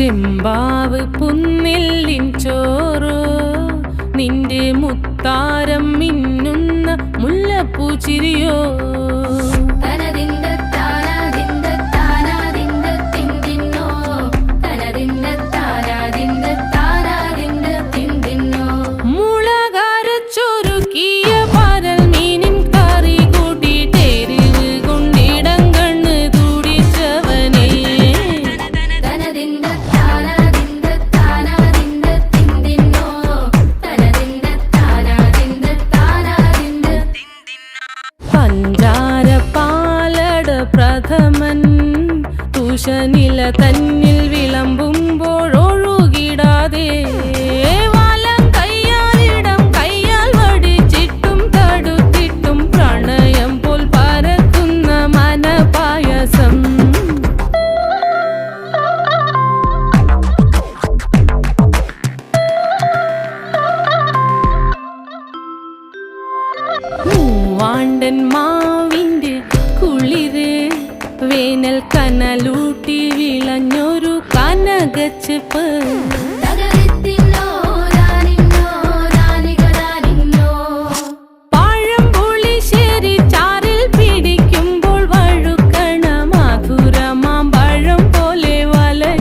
ചെമ്പാവ് പുന്നെല്ലിൻ ചോറോ നിന്റെ മുത്താരം മിന്നുന്ന മുല്ലപ്പൂച്ചിരിയോ പ്രഥമൻ തുഷനില തന്നിൽ വിളമ്പുമ്പോഴൊഴുകിടാതെ വലം കയ്യാലിടം കയ്യാൽ വടിച്ചിട്ടും തടുത്തിട്ടും പ്രണയം പോൽ പരക്കുന്ന മനപായസം മൂവാണ്ടൻ മാവിൻ്റെ കുളിര് വേനൽ കനലൂട്ടി വിളഞ്ഞൊരു കനകച്ചെപ്പ്